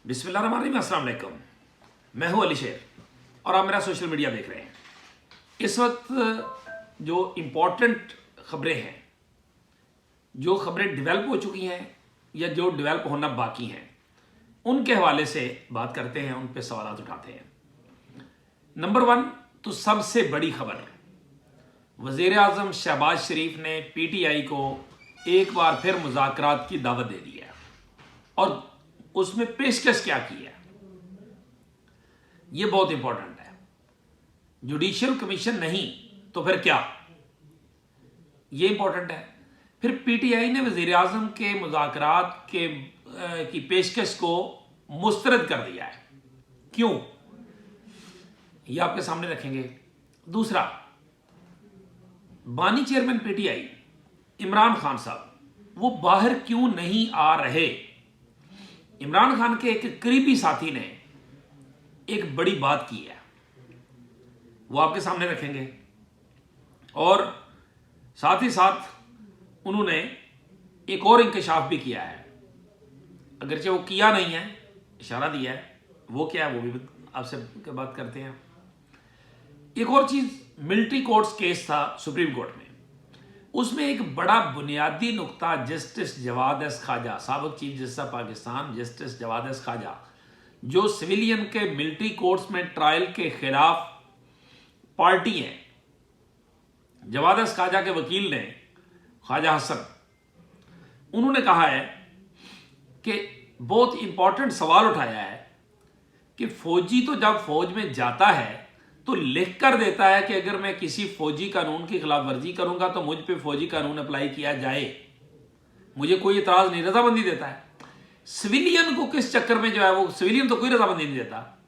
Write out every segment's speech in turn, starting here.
बिस्मिल्लाहिर्रहमानिर्रहीम, अस्सलाम वालेकुम। मैं हूं अली शेर और आप मेरा सोशल मीडिया देख रहे हैं। इस वक्त जो इम्पोर्टेंट खबरें हैं, जो खबरें डेवलप हो चुकी हैं या जो डेवलप होना बाकी हैं, उनके हवाले से बात करते हैं, उन पे सवाल उठाते हैं। नंबर 1 तो सबसे बड़ी खबर, वज़ीर आज़म शहबाज शरीफ ने PTI को एक बार फिर मुज़ाकरात की दावत दे दी है और उसमें पेशकश क्या की है, यह बहुत इंपॉर्टेंट है। जुडिशियल कमीशन नहीं तो फिर क्या, यह इंपॉर्टेंट है। फिर PTI ने वज़ीर आज़म के मुज़ाकरात की पेशकश को मुस्तरद कर दिया है। क्यों, यह आपके सामने रखेंगे। दूसरा, बानी चेयरमैन PTI इमरान खान साहब, वो बाहर क्यों नहीं आ रहे। इमरान खान के एक करीबी साथी ने एक बड़ी बात की है, वो आपके सामने रखेंगे। और साथ ही साथ उन्होंने एक और इंकशाफ भी किया है, अगरचे वो किया नहीं है, इशारा दिया है। वो क्या है, वो भी आपसे बात करते हैं। एक और चीज, मिलिट्री कोर्ट्स केस था सुप्रीम कोर्ट में, उसमें एक बड़ा बुनियादी नुक्ता जस्टिस जवाद एस खाजा, साबिक chief justice of Pakistan justice Jawwad S Khawaja, जो सिविलियन के मिलिट्री कोर्ट्स में ट्रायल के खिलाफ पार्टी हैं, जवाद एस खाजा के वकील ने, ख्वाजा हसन, उन्होंने कहा है कि बहुत इंपॉर्टेंट सवाल उठाया है कि फौजी तो जब फौज में जाता है तो लिख कर देता है कि अगर मैं किसी फौजी कानून की खिलाफ वर्जी करूंगा तो मुझ पे फौजी कानून अप्लाई किया जाए, मुझे कोई इतराज नहीं, रजामंदी देता है। सिविलियन को किस चक्कर में जो है, वो सिविलियन तो कोई रजामंदी नहीं देता,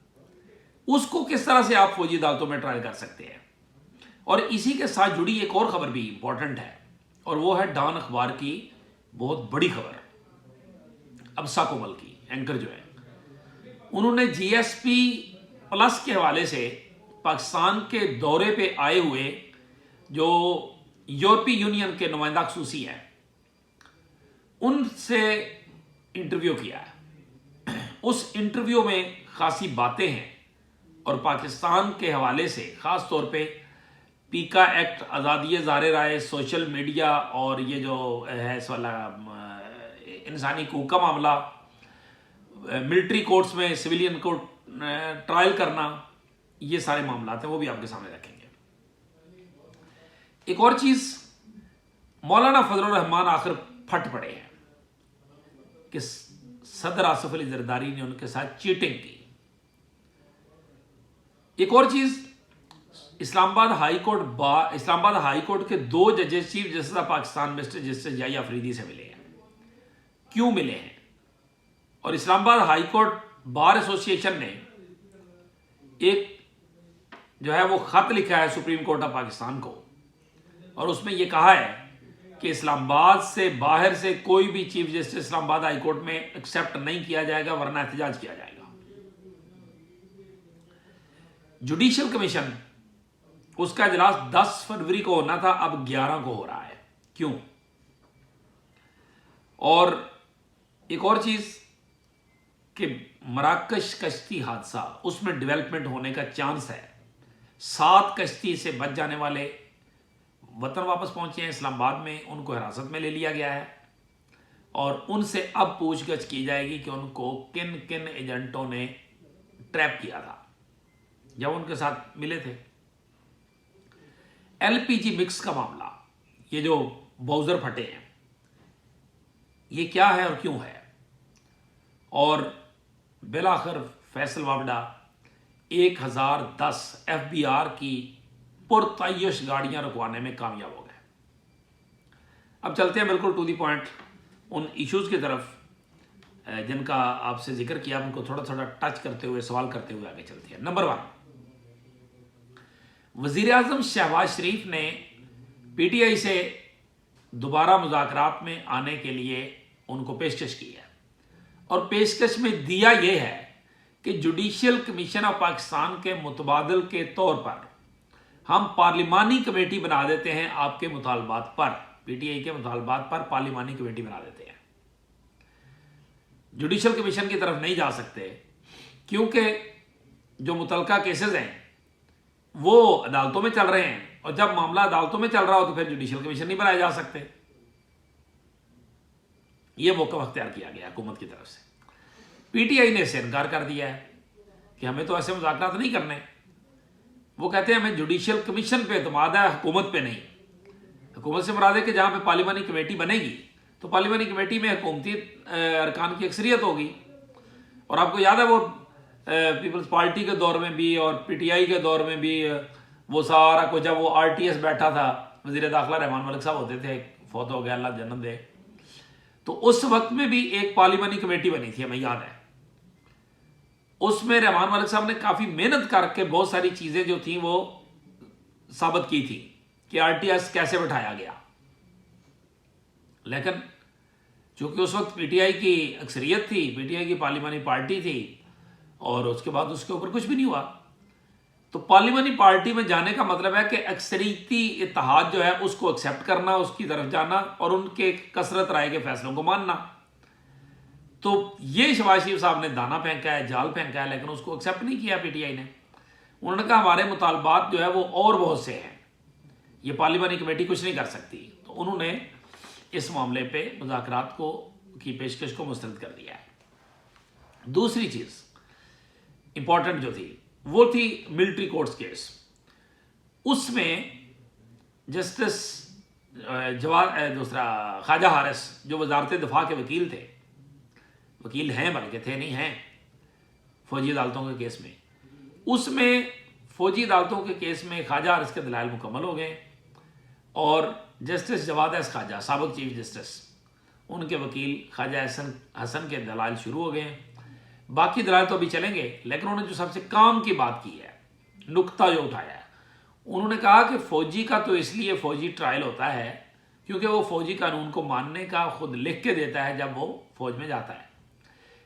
उसको किस तरह से आप फौजी अदालतों में ट्रायल कर सकते हैं। और इसी के साथ जुड़ी एक और खबर भी इंपॉर्टेंट है, और वो है डॉन अखबार की बहुत बड़ी खबर, अब्सा कोमल की एंकर जो है, उन्होंने GSP प्लस के हवाले से पाकिस्तान के दौरे पे आए हुए जो यूरोपीय यूनियन के नुमाइंदा खसूसी हैं, उनसे इंटरव्यू किया है। उस इंटरव्यू में खासी बातें हैं और पाकिस्तान के हवाले से खास तौर पे पीका एक्ट, आज़ादी ज़ाहिर राय, सोशल मीडिया और ये जो है इस वाला इंसानी हकूक़ का मामला, मिलिट्री कोर्ट्स में सिविलियन को ट्रायल करना, ये सारे मामला हैं, वो भी आपके सामने रखेंगे। एक और चीज, मौलाना फजलुर रहमान आखिर फट पड़े हैं कि सदर आसिफ अली जरदारी ने उनके साथ चीटिंग की। एक और चीज, इस्लामाबाद हाई कोर्ट के 2 जजेस chief justice of Pakistan mister justice याही अफरीदी से मिले हैं। क्यों मिले हैं? और Islamabad high court bar association ने एक जो है वो खत लिखा है सुप्रीम कोर्ट ऑफ पाकिस्तान को, और उसमें यह कहा है कि इस्लामाबाद से बाहर से कोई भी chief justice Islamabad high court में एक्सेप्ट नहीं किया जाएगा, वरना एहतजाज किया जाएगा। जुडिशियल कमीशन, उसका इजलास 10 फरवरी को होना था, अब 11 को हो रहा है। क्यों? और एक और चीज कि मराकश कश्ती हादसा, उसमें डेवलपमेंट होने का चांस है। 7 कश्ती से बच जाने वाले वतन वापस पहुंचे हैं इस्लामाबाद में, उनको हिरासत में ले लिया गया है और उनसे अब पूछगछ की जाएगी कि उनको किन किन एजेंटों ने ट्रैप किया था जब उनके साथ मिले थे। LPG मिक्स का मामला, ये जो बाउजर फटे हैं, ये क्या है और क्यों है। और बिलाखिर फैसल वावडा 1010 FBR की पुरतयश गाड़ियां रुकवाने में कामयाब हो गए। अब चलते हैं बिल्कुल टू दी पॉइंट उन इश्यूज की तरफ जिनका आपसे जिक्र किया, उनको थोड़ा थोड़ा टच करते हुए, सवाल करते हुए आगे चलते हैं। नंबर 1, वज़ीर आज़म शहबाज शरीफ ने PTI से दोबारा मुज़ाकरात में आने के लिए उनको पेशकश की है, और पेशकश में दिया यह है कि जुडिशियल कमीशन ऑफ पाकिस्तान के मुतबादल के तौर पर हम पार्लिमानी कमेटी बना देते हैं, आपके मुतालबात पर, PTI के मुतालबात पर पार्लिमानी कमेटी बना देते हैं। जुडिशल कमीशन की तरफ नहीं जा सकते, क्योंकि जो मुतलका केसेस हैं वो अदालतों में चल रहे हैं, और जब मामला अदालतों में चल रहा हो तो फिर जुडिशल कमीशन नहीं बनाए जा सकते। यह मौका अख्तियार किया गया हुकूमत की तरफ से। पीटीआई ने इससे इनकार कर दिया है कि हमें तो ऐसे मुज़ाकरात नहीं करने। वो कहते हैं हमें जुडिशल कमीशन पे एतमाद है, हुकूमत पे नहीं। हुकूमत से मुराद है कि जहाँ पे पार्लिमानी कमेटी बनेगी तो पार्लिमानी कमेटी में हुकूमती अरकान की अक्सरियत होगी। और आपको याद है वो पीपल्स पार्टी के दौर में भी और पीटीआई के दौर में भी वो सारा कुछ, जब वो आरटीएस बैठा था, वज़ीर दाखिला रहमान मलिक साहब होते थे, फौत हो गया, अल्लाह जन्नत दे, तो उस वक्त में भी एक पार्लिमानी कमेटी बनी थी, हमें याद है। उसमें रहमान मलिक साहब ने काफ़ी मेहनत करके बहुत सारी चीज़ें जो थी वो साबित की थी कि आरटीएस कैसे बैठाया गया। लेकिन चूंकि उस वक्त पीटीआई की अक्सरियत थी, पीटीआई की पार्लिमानी पार्टी थी, और उसके बाद उसके ऊपर कुछ भी नहीं हुआ। तो पार्लिमानी पार्टी में जाने का मतलब है कि अक्सरियती इत्तेहाद जो है उसको एक्सेप्ट करना, उसकी तरफ जाना और उनके कसरत राय के फैसलों को मानना। तो ये शहबाज शरीफ साहब ने दाना फेंका है, जाल फेंका है, लेकिन उसको एक्सेप्ट नहीं किया पीटीआई ने। उन्होंने कहा हमारे मुतालबात जो है वो और बहुत से हैं, ये पार्लिमानी कमेटी कुछ नहीं कर सकती। तो उन्होंने इस मामले पे मुज़ाकरात को की पेशकश को मुस्तरद कर दिया है। दूसरी चीज़ इंपॉर्टेंट जो थी वो थी मिलिट्री कोर्ट्स केस। उसमें जस्टिस दूसरा ख्वाजा हारिस जो वजारत दिफा के वकील थे, वकील हैं बल्कि थे नहीं हैं, फौजी अदालतों के केस में, उसमें फौजी अदालतों के केस में ख्वाजा हारिस के दलाइल मुकम्मल हो गए और जस्टिस जवाद एस ख्वाजा साबिक चीफ जस्टिस, उनके वकील ख्वाजा हसन के दलाइल शुरू हो गए। बाकी दलाइल तो अभी चलेंगे, लेकिन उन्होंने जो सबसे काम की बात की है, नुक्ता जो उठाया है, उन्होंने कहा कि फौजी का तो इसलिए फौजी ट्रायल होता है क्योंकि वो फौजी कानून को मानने का खुद लिख के देता है जब वो फौज में जाता है।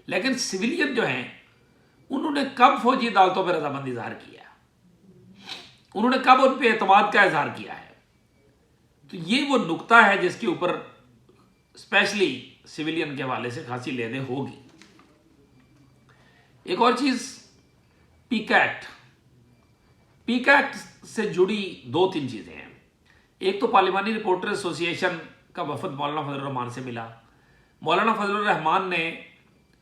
लेकिन सिविलियन जो हैं उन्होंने कब फौजी अदालतों पर रजामंदी इजहार किया, उन्होंने कब उन पर एतमाद का इजहार किया है? तो ये वो नुक्ता है जिसके ऊपर स्पेशली सिविलियन के हवाले से खासी लेने होगी। एक और चीज, पीका एक्ट। पीका एक्ट से जुड़ी दो तीन चीजें हैं। एक तो पार्लिमानी रिपोर्टर एसोसिएशन का वफद मौलाना फजल रहमान से मिला। मौलाना फजल रहमान ने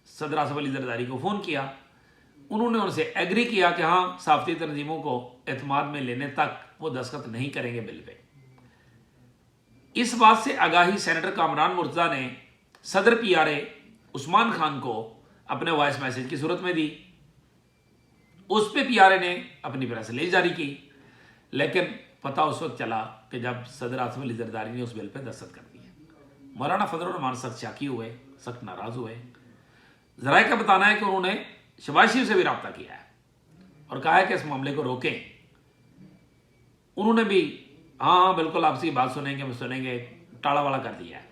सदर आसिफ अली जरदारी को फ़ोन किया, उन्होंने उनसे एग्री किया कि हाँ सहाफ़ती तंजीमों को एतमाद में लेने तक वो दस्तखत नहीं करेंगे बिल पे। इस बात से आगाही सेनेटर कामरान मुर्तज़ा ने सदर पीआरए उस्मान खान को अपने वॉइस मैसेज की सूरत में दी। उस पे पीआरए ने अपनी प्रेस रिलीज जारी की, लेकिन पता उस वक्त चला कि जब सदर आसिफ अली जरदारी ने उस बिल पे दस्तखत कर दिए। मौलाना फजल रहमान सख्त शाकी हुए, सख्त नाराज हुए। ज़राए का बताना है कि उन्होंने शहबाज शरीफ से भी रब्ता किया है और कहा है कि इस मामले को रोकें। उन्होंने भी हाँ बिल्कुल आपसी बात सुनेंगे, हम सुनेंगे, टाला वाला कर दिया है।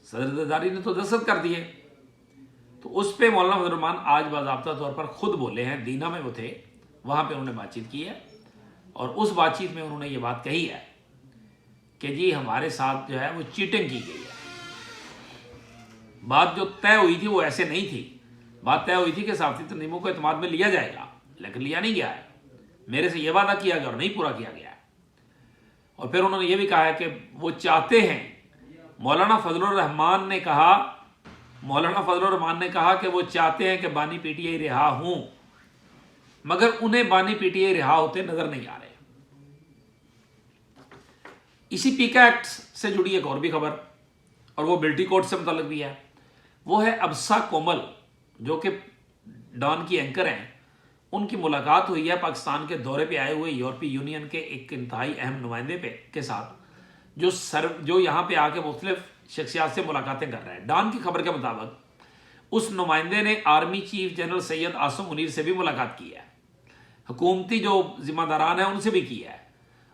सदर जरदारी ने तो दस्तखत कर दिए। तो उस पर मौलाना फजल रहमान आज बाज़ाब्ता तौर पर खुद बोले हैं, दीना में वो थे, वहाँ पे उन्होंने बातचीत की है और उस बातचीत में उन्होंने ये बात कही है कि जी हमारे साथ जो है वो चीटिंग की गई है। बात जो तय हुई थी वो ऐसे नहीं थी। बात तय हुई थी कि सहाफ़ती तंजीमों को एतमाद में लिया जाएगा, लेकिन लिया नहीं गया है। मेरे से ये वादा किया गया और नहीं पूरा किया गया है। और फिर उन्होंने ये भी कहा है कि वो चाहते हैं, मौलाना फजल रहमान ने कहा कि वो चाहते हैं कि बानी पीटीआई रिहा हों, मगर उन्हें बानी पीटीआई रिहा होते नजर नहीं आ रहे। इसी पीका एक्ट से जुड़ी एक और भी खबर, और वो मिलिट्री कोर्ट से मुतल्लिक भी है। वो है अबसा कोमल, जो कि डॉन की एंकर हैं। उनकी मुलाकात हुई है पाकिस्तान के दौरे पे आए हुए यूरोपीय यूनियन के एक इंतहाई अहम नुमाइंदे के साथ, जो यहाँ पे आके मुख्तलिफ शख्सियात से मुलाकातें कर रहे हैं। डॉन की खबर के मुताबिक उस नुमाइंदे ने army chief general Syed Asim Munir से भी मुलाकात की है, हुकूमती जो जिम्मेदारान हैं उनसे भी की है,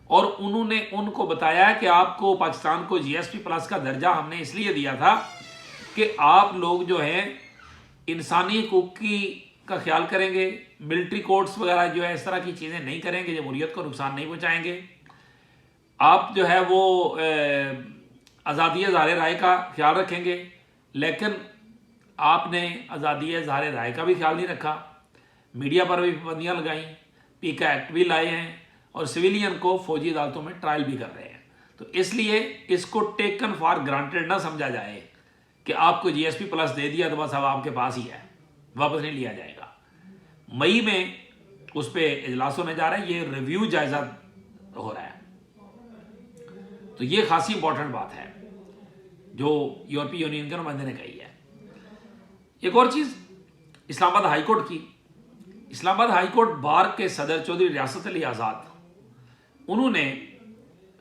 और उन्होंने उनको बताया कि आपको पाकिस्तान को GSP प्लस का दर्जा हमने इसलिए दिया था कि आप लोग जो हैं इंसानी हकूक़ का ख्याल करेंगे, मिलिट्री कोर्ट्स वगैरह जो है इस तरह की चीज़ें नहीं करेंगे, जमहूरियत को नुकसान नहीं पहुँचाएंगे, आप जो है वो आज़ादी ज़ाहिर राय का ख्याल रखेंगे, लेकिन آپ نے آزادی اظہار رائے کا بھی خیال نہیں رکھا، میڈیا پر بھی پابندیاں لگائیں، پیکا ایکٹ بھی لائے ہیں، اور سویلین کو فوجی عدالتوں میں ٹرائل بھی کر رہے ہیں۔ تو اس لیے اس کو ٹیکن فار گرانٹیڈ نہ سمجھا جائے کہ آپ کو جی ایس پی پلس دے دیا تو بس اب آپ کے پاس ہی ہے، واپس نہیں لیا جائے گا۔ مئی میں اس پہ اجلاس ہونے جا رہا ہے، یہ ریویو جائزہ ہو رہا ہے۔ تو یہ خاصی امپورٹنٹ بات ہے جو یورپی یونین کے نمائندے نے کہی ہے۔ ایک اور چیز اسلام آباد ہائی کورٹ کی، اسلام آباد ہائی کورٹ بار کے صدر چودھری ریاست علی آزاد، انہوں نے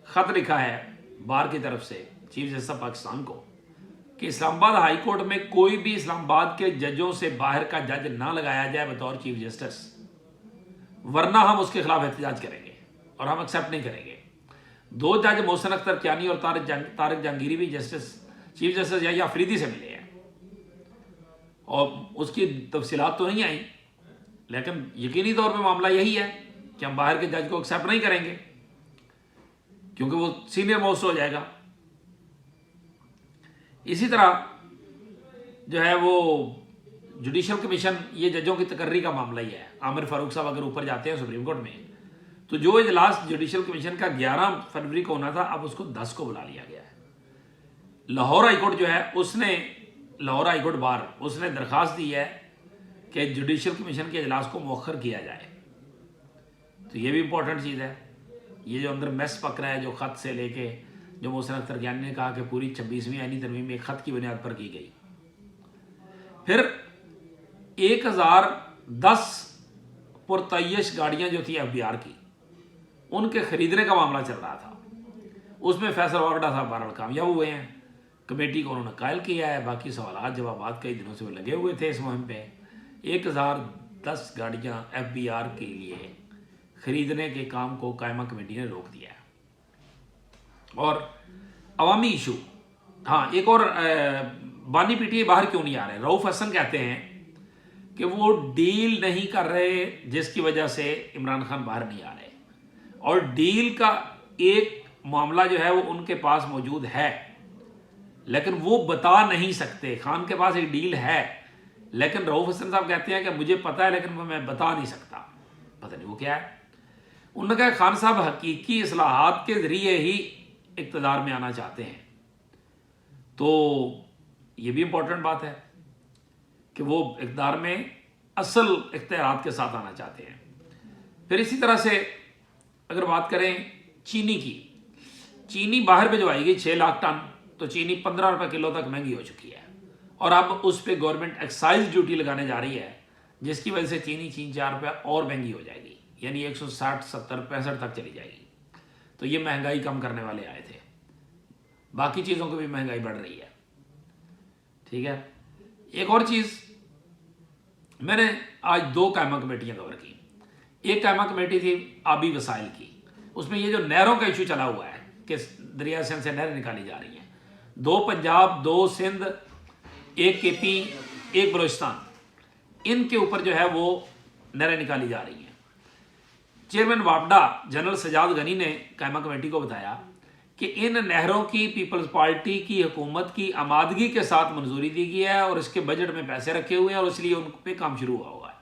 خط لکھا ہے بار کی طرف سے چیف جسٹس آف پاکستان کو کہ اسلام آباد ہائی کورٹ میں کوئی بھی اسلام آباد کے ججوں سے باہر کا جج نہ لگایا جائے بطور چیف جسٹس، ورنہ ہم اس کے خلاف احتجاج کریں گے اور ہم ایکسیپٹ نہیں کریں گے۔ 2 جج محسن اختر کیانی اور طارق جہانگیری بھی چیف جسٹس یا افریدی سے ملے ہیں، اور اس کی تفصیلات تو نہیں آئیں، لیکن یقینی طور پہ معاملہ یہی ہے کہ ہم باہر کے جج کو ایکسیپٹ نہیں کریں گے کیونکہ وہ سینئر موسٹ ہو جائے گا۔ اسی طرح جو ہے وہ جوڈیشل کمیشن، یہ ججوں کی تقرری کا معاملہ ہی ہے۔ عامر فاروق صاحب اگر اوپر جاتے ہیں سپریم کورٹ میں، تو جو اجلاس جوڈیشل کمیشن کا 11 فروری کو ہونا تھا، اب اس کو 10 کو بلا لیا گیا ہے۔ لاہور ہائی کورٹ جو ہے لاہور ہائی کورٹ بار اس نے درخواست دی ہے کہ جوڈیشل کمیشن کے اجلاس کو مؤخر کیا جائے۔ تو یہ بھی امپورٹنٹ چیز ہے۔ یہ جو اندر میس پک رہا ہے، جو خط سے لے کے جو محسن اختر کیانی نے کہا کہ پوری 26ویں آئینی ترمیم ایک خط کی بنیاد پر کی گئی۔ پھر 1010 پرتعیش گاڑیاں جو تھی FBR کی، ان کے خریدنے کا معاملہ چل رہا تھا۔ اس میں فیصل واگڈا صاحب بہرحال کامیاب ہوئے ہیں، کمیٹی کو انہوں نے قائل کیا ہے، باقی سوالات جوابات کئی دنوں سے وہ لگے ہوئے تھے اس مہم پہ۔ 1010 گاڑیاں FBR کے لیے خریدنے کے کام کو قائمہ کمیٹی نے روک دیا ہے۔ اور عوامی ایشو، ہاں ایک اور، بانی پی ٹی آئی باہر کیوں نہیں آ رہے؟ رؤف حسن کہتے ہیں کہ وہ ڈیل نہیں کر رہے جس کی وجہ سے عمران خان باہر نہیں آ رہے، اور ڈیل کا ایک معاملہ جو ہے وہ ان کے پاس موجود ہے لیکن وہ بتا نہیں سکتے۔ خان کے پاس ایک ڈیل ہے لیکن رؤف حسن صاحب کہتے ہیں کہ مجھے پتا ہے لیکن میں بتا نہیں سکتا، پتہ نہیں وہ کیا ہے۔ انہوں نے کہا خان صاحب حقیقی اصلاحات کے ذریعے ہی اقتدار میں آنا چاہتے ہیں، تو یہ بھی امپورٹنٹ بات ہے کہ وہ اقتدار میں اصل اختیارات کے ساتھ آنا چاہتے ہیں۔ پھر اسی طرح سے اگر بات کریں چینی کی، چینی باہر بھجوائی گئی 6 لاکھ ٹن، تو چینی 15 روپے کلو تک مہنگی ہو چکی ہے، اور اب اس پہ گورنمنٹ ایکسائز ڈیوٹی لگانے جا رہی ہے، جس کی وجہ سے چینی 4 روپے اور مہنگی ہو جائے گی، یعنی 160 70 65 تک چلی جائے گی۔ تو یہ مہنگائی کم کرنے والے آئے تھے، باقی چیزوں کی بھی مہنگائی بڑھ رہی ہے، ٹھیک ہے۔ ایک اور چیز، میں نے آج 2 قائمہ کمیٹیاں کور کی۔ ایک قائمہ کمیٹی تھی آبی وسائل کی، اس میں یہ جو نہروں کا ایشو چلا ہوا ہے کہ دریا سندھ سے نہریں نکالی جا رہی ہیں، 2 پنجاب 2 سندھ 1 KP 1 بلوچستان، ان کے اوپر جو ہے وہ نہریں نکالی جا رہی ہیں۔ چیئرمین واپڈا جنرل سجاد غنی نے قائمہ کمیٹی کو بتایا کہ ان نہروں کی پیپلز پارٹی کی حکومت کی آمادگی کے ساتھ منظوری دی گئی ہے اور اس کے بجٹ میں پیسے رکھے ہوئے ہیں اور اس لیے ان پہ کام شروع ہوا ہے۔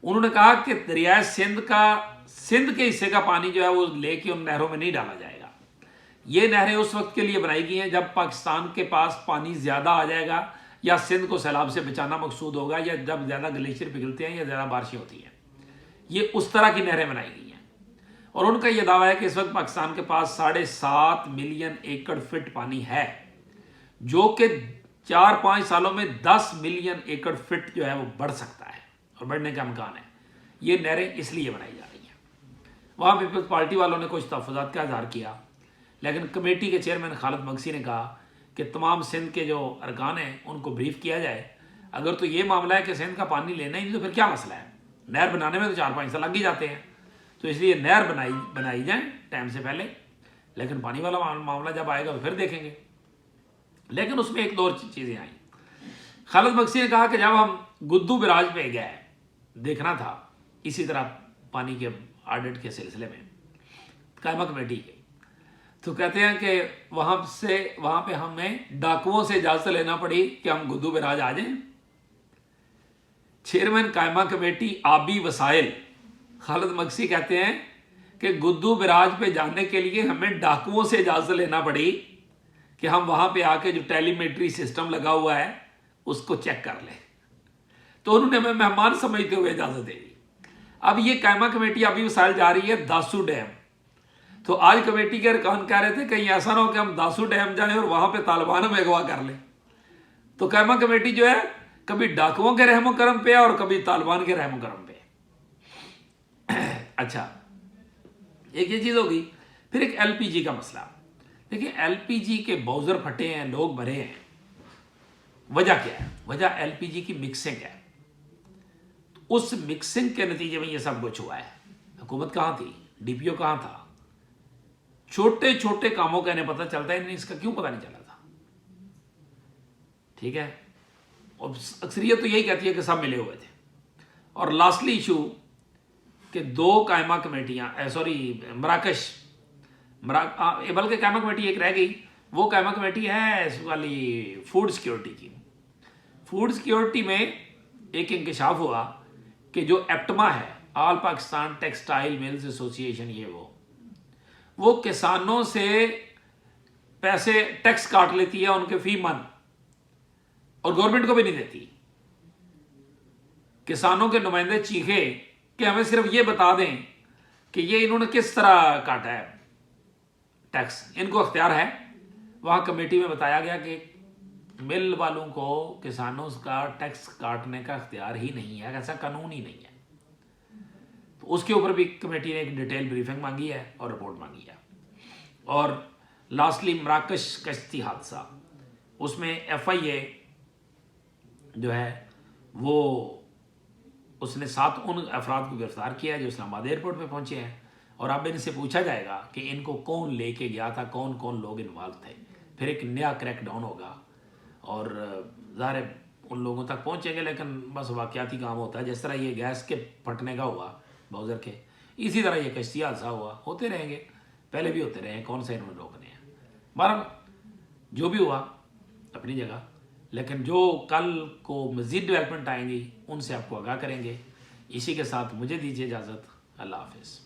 انہوں نے کہا کہ دریائے سندھ کے حصے کا پانی جو ہے وہ لے کے ان نہروں میں نہیں ڈالا جائے گا۔ یہ نہریں اس وقت کے لیے بنائی گئی ہیں جب پاکستان کے پاس پانی زیادہ آ جائے گا، یا سندھ کو سیلاب سے بچانا مقصود ہوگا، یا جب زیادہ گلیشیئر پگھلتے ہیں یا زیادہ بارشیں ہوتی ہیں، یہ اس طرح کی نہریں بنائی گئی ہیں۔ اور ان کا یہ دعویٰ ہے کہ اس وقت پاکستان کے پاس 7.5 ملین ایکڑ فٹ پانی ہے، جو کہ 4-5 سالوں میں 10 ملین ایکڑ فٹ جو ہے وہ بڑھ سکتا ہے اور بڑھنے کا امکان ہے۔ یہ نہریں اس لیے بنائی جا رہی ہیں۔ وہاں پیپلز پارٹی والوں نے کچھ تحفظات کا اظہار کیا، لیکن کمیٹی کے چیئرمین خالد مگسی نے کہا کہ تمام سندھ کے جو ارکان ہیں ان کو بریف کیا جائے۔ اگر تو یہ معاملہ ہے کہ سندھ کا پانی لینا ہی نہیں تو پھر کیا مسئلہ ہے؟ نہر بنانے میں تو 4-5 سال لگ ہی جاتے ہیں، تو اس لیے نہر بنائی جائیں ٹائم سے پہلے، لیکن پانی والا معاملہ جب آئے گا تو پھر دیکھیں گے۔ لیکن اس میں 1-2 چیزیں آئیں۔ خالد مگسی نے کہا کہ جب ہم گدو براج پہ گئے دیکھنا تھا اسی طرح پانی کے آڈٹ کے سلسلے میں قائمہ کمیٹی کے، تو کہتے ہیں کہ وہاں پہ ہمیں ڈاکوؤں سے اجازت لینا پڑی کہ ہم گدو براج آ جائیں. چیئرمین قائمہ کمیٹی آبی وسائل خالد مکسی کہتے ہیں کہ گدو براج پہ جانے کے لیے ہمیں ڈاکوؤں سے اجازت لینا پڑی کہ ہم وہاں پہ آ کے جو ٹیلی میٹری سسٹم لگا ہوا ہے اس کو چیک کر لیں. تو انہوں نے ہمیں مہمان سمجھتے ہوئے اجازت دے دی. اب یہ قائمہ کمیٹی آبی وسائل جا رہی ہے داسو ڈیم. تو آج کمیٹی کے ارکان کہہ رہے تھے کہیں ایسا نہ ہو کہ ہم داسو ڈیم جائیں اور وہاں پہ طالبان ہمیں اغوا کر لیں. تو قائمہ کمیٹی جو ہے کبھی ڈاکوؤں کے رحم و کرم پہ اور کبھی طالبان کے رحم و کرم پہ. اچھا، ایک یہ چیز ہوگی. پھر ایک ایل پی جی کا مسئلہ. دیکھیں ایل پی جی کے باؤزر پھٹے ہیں، لوگ بھرے ہیں. وجہ کیا ہے؟ وجہ ایل پی جی کی مکسنگ ہے. اس مکسنگ کے نتیجے میں یہ سب کچھ ہوا ہے. حکومت کہاں تھی؟ ڈی پی او کہاں تھا؟ چھوٹے چھوٹے کاموں کا انہیں پتہ چلتا ہے، انہیں اس کا کیوں پتہ نہیں چلا تھا؟ ٹھیک ہے. اور اکثریت تو یہی کہتی ہے کہ سب ملے ہوئے تھے. اور لاسٹلی ایشو کہ 2 قائمہ کمیٹیاں مراکش بلکہ قائمہ کمیٹی ایک رہ گئی. وہ قائمہ کمیٹی ہے اس والی فوڈ سیکیورٹی کی. فوڈ سیکیورٹی میں ایک انکشاف ہوا کہ جو ایپٹما ہے، آل پاکستان ٹیکسٹائل ملز ایسوسی ایشن، وہ کسانوں سے پیسے ٹیکس کاٹ لیتی ہے ان کے فی من، اور گورنمنٹ کو بھی نہیں دیتی. کسانوں کے نمائندے چیخے کہ ہمیں صرف یہ بتا دیں کہ یہ انہوں نے کس طرح کاٹا ہے ٹیکس. ان کو اختیار ہے. وہاں کمیٹی میں بتایا گیا کہ مل والوں کو کسانوں کا ٹیکس کاٹنے کا اختیار ہی نہیں ہے، ایسا قانون ہی نہیں ہے. تو اس کے اوپر بھی کمیٹی نے ایک ڈیٹیل بریفنگ مانگی ہے اور رپورٹ مانگی ہے. اور لاسٹلی مراکش کشتی حادثہ، اس میں ایف آئی اے جو ہے وہ اس نے 7 ان افراد کو گرفتار کیا ہے جو اسلام آباد ایئرپورٹ پہ پہنچے ہیں. اور اب ان سے پوچھا جائے گا کہ ان کو کون لے کے گیا تھا، کون کون لوگ انوالو تھے. پھر ایک نیا کریک ڈاؤن ہوگا اور ظاہر ان لوگوں تک پہنچیں گے. لیکن بس واقعاتی کام ہوتا ہے. جس طرح یہ گیس کے پھٹنے کا ہوا باؤزر کے، اسی طرح یہ کشتی حادثہ ہوا. ہوتے رہیں گے، پہلے بھی ہوتے رہے ہیں. کون سا انہوں نے روکنے ہیں؟ بہرحال جو بھی ہوا اپنی جگہ. لیکن جو کل کو مزید ڈیولپمنٹ آئیں گی ان سے آپ کو آگاہ کریں گے. اسی کے ساتھ مجھے دیجیے اجازت. اللہ حافظ.